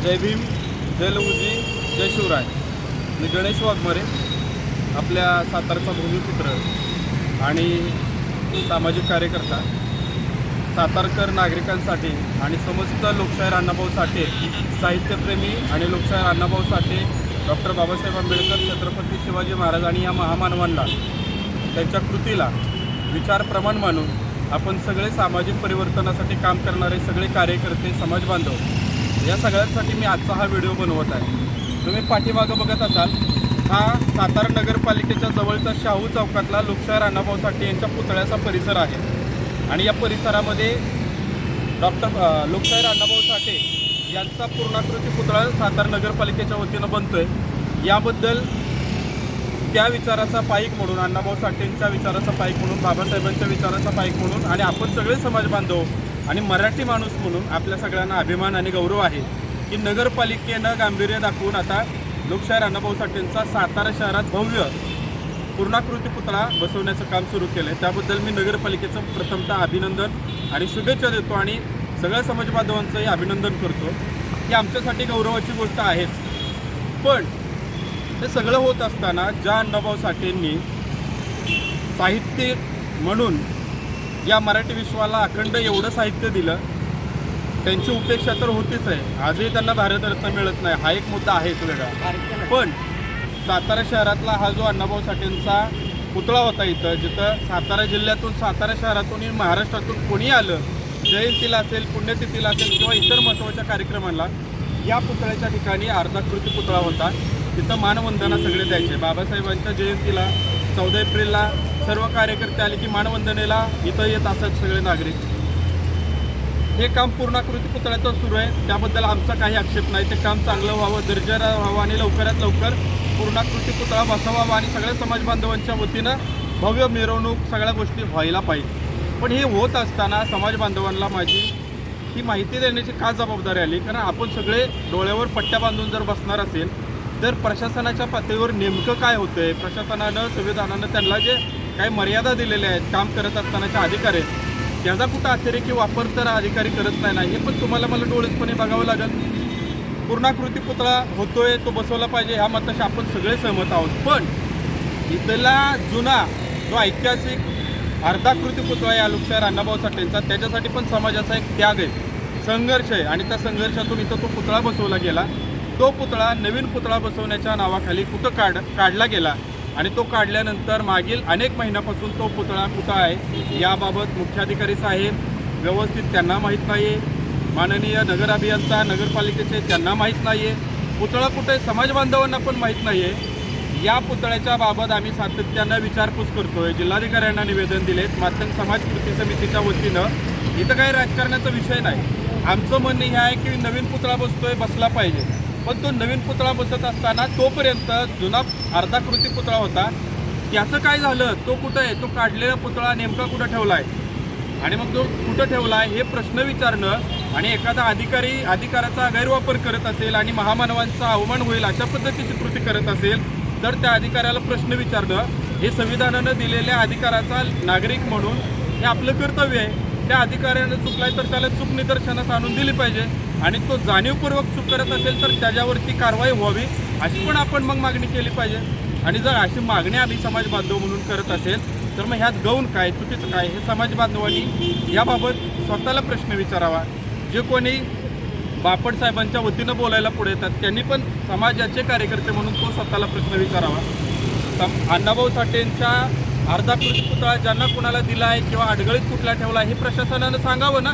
जय भीम, जय लहुजी, जय शिवराय. मी गणेश वाघमारे, आपल्या सातारचा भूमिपुत्र आणि सामाजिक कार्यकर्ता. सातारकर नागरिकांसाठी आणि समस्त लोकशाहीर अण्णाभाऊ साठे साहित्यप्रेमी आणि लोकशाहीर अण्णाभाऊ साठे, डॉक्टर बाबासाहेब आंबेडकर, छत्रपती शिवाजी महाराज आणि या महामानवांना त्यांच्या कृतीला विचार प्रमाण मानून आपण सगळे सामाजिक परिवर्तनासाठी काम करणारे सगळे कार्यकर्ते, समाज बांधव या सगळ्यांसाठी मी आजचा हा व्हिडिओ बनवत आहे. तुम्ही पाठीमागं बघत असाल, हा सातारा नगरपालिकेच्या जवळचा शाहू चौकातला लोकशाहीर अण्णाभाऊ साठे यांच्या पुतळ्याचा परिसर आहे. आणि या परिसरामध्ये लोकशाहीर अण्णाभाऊ साठे यांचा पूर्णाकृती पुतळा सातारा नगरपालिकेच्या वतीनं बनतोय. याबद्दल त्या विचाराचा पाईक म्हणून, अण्णाभाऊ साठेंच्या विचाराचा पाईक म्हणून, बाबासाहेबांच्या विचाराचा पाईक म्हणून आणि आपण सगळे समाज बांधव आणि मराठी माणूस म्हणून आपल्या सगळ्यांना अभिमान आणि गौरव आहे की नगरपालिकेनं गांभीर्य दाखवून आता लोकशाहीर अण्णाभाऊ साठेंचा सातारा शहरात भव्य पूर्णाकृती पुतळा बसवण्याचं काम सुरू केलं आहे. त्याबद्दल मी नगरपालिकेचं प्रथमतः अभिनंदन आणि शुभेच्छा देतो आणि सगळ्या समाज बांधवांचंही अभिनंदन करतो की आमच्यासाठी गौरवाची गोष्ट आहेच. पण हे सगळं होत असताना ज्या अण्णाभाऊ साठेंनी साहित्य म्हणून या मराठी विश्वाला अखंड एवढं साहित्य दिलं, त्यांची उपेक्षा तर होतीच आहे. आजही त्यांना भारतरत्न मिळत नाही, हा एक मुद्दा आहेच वेगळा. पण सातारा शहरातला हा जो अण्णाभाऊ साठेंचा पुतळा होता, जिथं सातारा जिल्ह्यातून, सातारा शहरातून, महाराष्ट्रातून कोणी आलं, जयंतीला असेल, पुण्यतिथीला असेल किंवा इतर महत्त्वाच्या कार्यक्रमांना या पुतळ्याच्या ठिकाणी अर्धाकृती पुतळा होता. तिथं मानवंदना सगळे द्यायचे. बाबासाहेबांच्या जयंतीला 14 एप्रिलला सर्व कार्यकर्ते आले की मानवंदनेला इथं येत असत सगळे नागरिक. हे काम पूर्णाकृती पुतळ्याचं सुरू आहे, त्याबद्दल आमचा काही आक्षेप नाही. ते काम चांगलं व्हावं, दर्जेदार व्हावं आणि लवकरात लवकर पूर्णाकृती पुतळा बसवावा आणि सगळ्या समाज बांधवांच्या वतीनं भव्य मिरवणूक सगळ्या गोष्टी व्हायला पाहिजे. पण हे होत असताना समाज बांधवांना माझी ही माहिती देण्याची का जबाबदारी आली? कारण आपण सगळे डोळ्यावर पट्ट्या बांधून जर बसणार असेल तर प्रशासनाच्या पातळीवर नेमकं काय होतं आहे, प्रशासनानं, संविधानानं त्यांना जे काही मर्यादा दिलेल्या आहेत काम करत असतानाचे अधिकार आहेत, त्याचा कुठं अतिरेकी वापर तर अधिकारी करत नाही. हे पण तुम्हाला मला डोळेचपणे बघावं लागेल. पूर्णाकृती पुतळा होतोय, तो बसवला पाहिजे ह्या मताशी आपण सगळे सहमत आहोत. पण इथला जुना जो ऐतिहासिक अर्धाकृती पुतळा या लोकशाहीर अण्णाभाऊ साठेंचा, त्याच्यासाठी पण समाजाचा एक त्याग आहे, संघर्ष आहे आणि त्या संघर्षातून इथं तो पुतळा बसवला गेला. तो पुतळा नवीन पुतळा बसवण्याच्या नावाखाली कुठं काढला गेला आणि तो काढल्यानंतर मागील अनेक महिन्यापासून तो पुतळा कुठं आहे याबाबत मुख्याधिकारी साहेब व्यवस्थित त्यांना माहीत नाही आहे, माननीय नगर अभियंता नगरपालिकेचे त्यांना माहीत नाही आहे, पुतळा कुठं आहे समाज बांधवांना पण माहीत नाही आहे. या पुतळ्याच्या बाबत आम्ही सातत्यानं विचारपूस करतोय, जिल्हाधिकाऱ्यांना निवेदन दिलेत. माध्यम समाज कृती समितीच्या वतीनं इथं काही राजकारणाचा विषय नाही. आमचं म्हणणं हे आहे की नवीन पुतळा बसला पाहिजे. पण तो नवीन पुतळा बसत असताना तोपर्यंत जुना अर्धाकृती पुतळा होता, त्याचं काय झालं, तो कुठं आहे, तो काढलेला पुतळा नेमका कुठं ठेवला आहे आणि मग तो कुठं ठेवला आहे हे प्रश्न विचारणं आणि एखादा अधिकाराचा गैरवापर करत असेल आणि महामानवांचा अवमान होईल अशा पद्धतीची कृती करत असेल तर त्या अधिकाऱ्याला प्रश्न विचारणं हे संविधानानं दिलेल्या अधिकाराचा नागरिक म्हणून हे आपलं कर्तव्य आहे. त्या अधिकाऱ्यानं चुकलाय तर त्याला चूक निदर्शनास आणून दिली पाहिजे आणि तो जाणीवपूर्वक चूक करत असेल तर त्याच्यावरती कारवाई व्हावी अशी पण आपण मग मागणी केली पाहिजे. आणि जर अशी मागणी आम्ही समाज बांधव म्हणून करत असेल तर मग ह्यात गौण काय, चुकीचं काय, हे समाज बांधवांनी याबाबत स्वतःला प्रश्न विचारावा. जे कोणी बापट साहेबांच्या वतीनं बोलायला पुढे येतात त्यांनी पण समाजाचे कार्यकर्ते म्हणून तो स्वतःला प्रश्न विचारावा. अण्णाभाऊ साठेंच्या अर्धाकृती पुतळा ज्यांना कुणाला दिला आहे किंवा अडगळीत कुठला ठेवला हे प्रशासनानं सांगावं ना.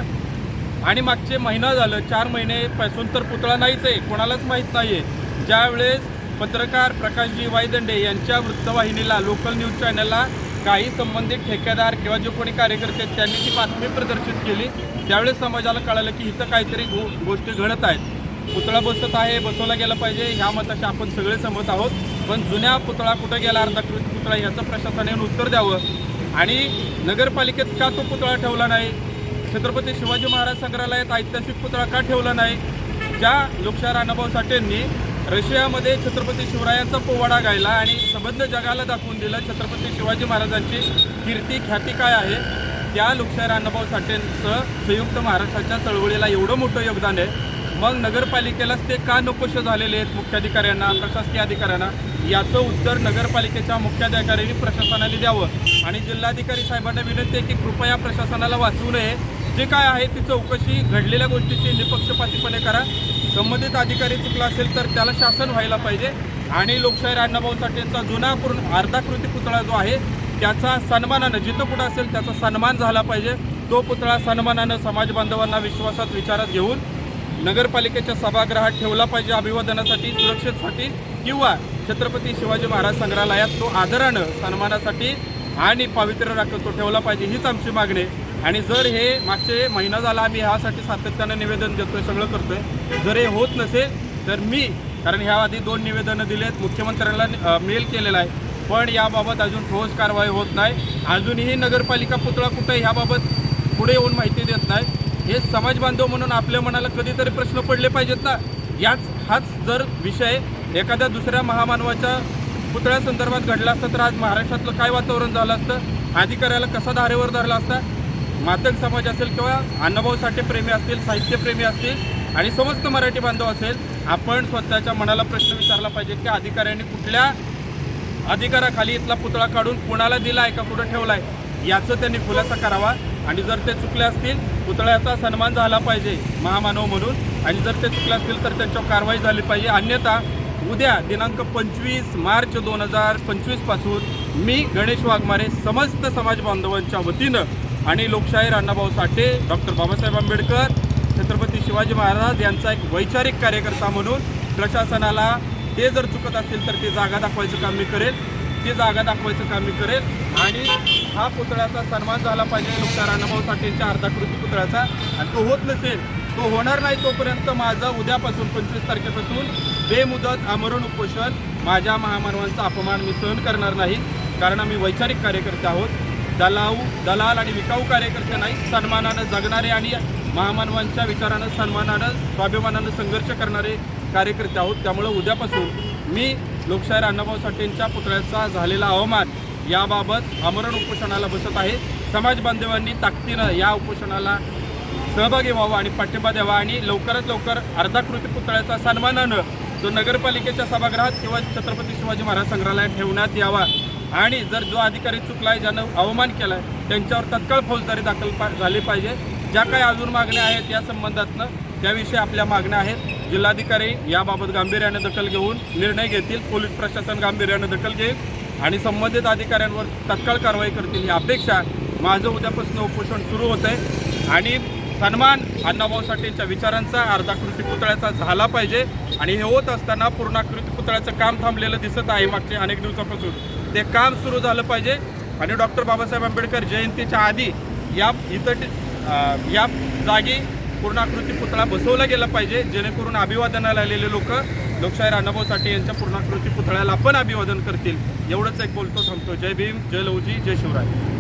आणि मागचे महिना झालं, 4 महिनेपासून तर पुतळा नाहीच आहे, कोणालाच माहीत नाही आहे. ज्यावेळेस पत्रकार प्रकाशजी वायदंडे यांच्या वृत्तवाहिनीला, लोकल न्यूज चॅनलला काही संबंधित ठेकेदार किंवा जे कोणी कार्यकर्ते आहेत त्यांनी ती बातमी प्रदर्शित केली, त्यावेळेस समाजाला कळालं की इथं काहीतरी गोष्टी घडत आहेत. पुतळा बसत आहे, बसवला गेला पाहिजे ह्या मताशी आपण सगळे सहमत आहोत. पण जुन्या पुतळा कुठं गेला, अर्धाकृती पुतळा, याचं प्रशासनाने उत्तर द्यावं. आणि नगरपालिकेत का तो पुतळा ठेवला नाही, छत्रपती शिवाजी महाराज संग्रहालयात ऐतिहासिक पुतळा का ठेवला नाही? ज्या लोकशाहीर अण्णाभाऊ साठेंनी रशियामध्ये छत्रपती शिवरायांचा पोवाडा गायला आणि संबंध जगाला दाखवून दिलं छत्रपती शिवाजी महाराजांची कीर्ती ख्याती काय आहे, त्या लोकशाहीर अण्णाभाऊ साठेंचं संयुक्त महाराष्ट्राच्या चळवळीला एवढं मोठं योगदान आहे. मग नगरपालिकेलाच ते का नकोशे झालेले आहेत मुख्याधिकाऱ्यांना, प्रशासकीय अधिकाऱ्यांना, याचं उत्तर नगरपालिकेच्या मुख्याधिकाऱ्यांनी प्रशासनाने द्यावं आणि जिल्हाधिकारी साहेबांना विनंती आहे की कृपया प्रशासनाला वाचवू नये. जे काय आहे ती चौकशी घडलेल्या गोष्टीची निपक्षपातीपणे करा. संबंधित अधिकारी चुकला असेल तर त्याला शासन व्हायला पाहिजे आणि लोकशाहीर अण्णाभाऊ साठेंचा जुना अर्धाकृती पुतळा जो आहे त्याचा सन्मानानं जिथं कुठं असेल त्याचा सन्मान झाला पाहिजे. तो पुतळा सन्मानानं समाज बांधवांना विश्वासात विचारात घेऊन नगरपालिकेच्या सभागृहात ठेवला पाहिजे अभिवादनासाठी, सुरक्षेसाठी किंवा छत्रपती शिवाजी महाराज संग्रहालयात तो आदरानं सन्मानासाठी आणि पावित्र्य राखत तो ठेवला पाहिजे, हीच आमची मागणी आहे. आणि जर हे मागचे महिना झाला आम्ही ह्यासाठी सातत्यानं निवेदन देतोय, सगळं करतोय, जर हे होत नसेल तर मी, कारण ह्या आधी 2 निवेदनं दिलेत, मुख्यमंत्र्यांना मेल केलेला आहे, पण याबाबत अजून ठोस कारवाई होत नाही. अजूनही नगरपालिका पुतळा कुठे ह्याबाबत पुढे येऊन माहिती देत नाही. हे समाज बांधव म्हणून आपल्या मनाला कधीतरी प्रश्न पडले पाहिजेत ना. हाच जर विषय एखाद्या दुसऱ्या महामानवाच्या पुतळ्यासंदर्भात घडला असता तर आज महाराष्ट्रातलं काय वातावरण झालं असतं, अधिकाऱ्याला कसा धारेवर धरला असता. मातंग समाज असेल किंवा अण्णाभाऊ साठे प्रेमी असतील, साहित्यप्रेमी असतील आणि समस्त मराठी बांधव असेल, आपण स्वतःच्या मनाला प्रश्न विचारला पाहिजे की अधिकाऱ्यांनी कुठल्या अधिकाराखाली इथला पुतळा काढून कोणाला दिला आहे का कुठं ठेवला आहे याचं त्यांनी खुलासा करावा. आणि जर ते चुकले असतील पुतळ्याचा सन्मान झाला पाहिजे महामानव म्हणून, आणि जर ते चुकले असतील तर त्यांच्यावर कारवाई झाली पाहिजे. अन्यथा उद्या दिनांक 25 मार्च 2025 पासून मी गणेश वाघमारे समस्त समाज बांधवांच्या वतीनं आणि लोकशाहीर अण्णाभाऊ साठे, डॉक्टर बाबासाहेब आंबेडकर, छत्रपती शिवाजी महाराज यांचा एक वैचारिक कार्यकर्ता म्हणून प्रशासनाला ते जर चुकत असतील तर ते जागा दाखवायचं काम मी करेल, आणि हा पुतळ्याचा सन्मान झाला पाहिजे लोकशाहीर अण्णाभाऊ साठेंच्या अर्धाकृती पुतळ्याचा. आणि तो होत नसेल, तो होणार नाही तोपर्यंत माझं उद्यापासून 25 तारखेपासून बेमुदत आमरण उपोषण, माझ्या महामानवांचा अपमान मी सहन करणार नाही. कारण आम्ही वैचारिक कार्यकर्ते आहोत, दलाल आणि विकाऊ कार्यकर्ते नाही, सन्मानानं जगणारे आणि महामानवांच्या विचारानं सन्मानानं स्वाभिमानानं संघर्ष करणारे कार्यकर्ते आहोत. त्यामुळं उद्यापासून मी लोकशाहीर अण्णाभाऊ साठेंच्या पुतळ्याचा झालेला अवमान याबाबत आमरण उपोषणाला बसत आहे. समाज बांधवांनी ताकदीनं या उपोषणाला सहभागी व्हावा आणि पाठिंबा द्यावा आणि लवकरात लवकर अर्धाकृती पुतळ्याचा सन्मानानं तो नगरपालिकेच्या सभागृहात किंवा छत्रपती शिवाजी महाराज संग्रहालयात ठेवण्यात यावा. आणि जर जो अधिकारी चुकला आहे, ज्यानं अवमान केला आहे, त्यांच्यावर तत्काळ फौजदारी दाखल झाली पाहिजे. ज्या काही अजून मागण्या आहेत या संबंधातनं त्याविषयी आपल्या मागण्या आहेत. जिल्हाधिकारी याबाबत गांभीर्याने दखल घेऊन निर्णय घेतील, पोलीस प्रशासन गांभीर्याने दखल घेईल आणि संबंधित अधिकाऱ्यांवर तत्काळ कारवाई करतील ही अपेक्षा माझं उद्यापासून उपोषण सुरू होत आहे. आणि सन्मान अण्णाभाऊ साठेंच्या विचारांचा अर्धाकृती पुतळ्याचा झाला पाहिजे. आणि हे होत असताना पूर्णाकृती पुतळ्याचं काम थांबलेलं दिसत आहे मागच्या अनेक दिवसापासून, ते काम सुरू झालं पाहिजे. आणि डॉक्टर बाबासाहेब आंबेडकर जयंतीच्या आधी या जागी पूर्णाकृती पुतळा बसवला गेला पाहिजे, जेणेकरून अभिवादनाला आलेले लोक लोकशाहीर अण्णाभाऊ साठे यांच्या पूर्णाकृती पुतळ्याला पण अभिवादन करतील. एवढंच एक बोलतो थांबतो. जय भीम, जय लवजी, जय शिवराय.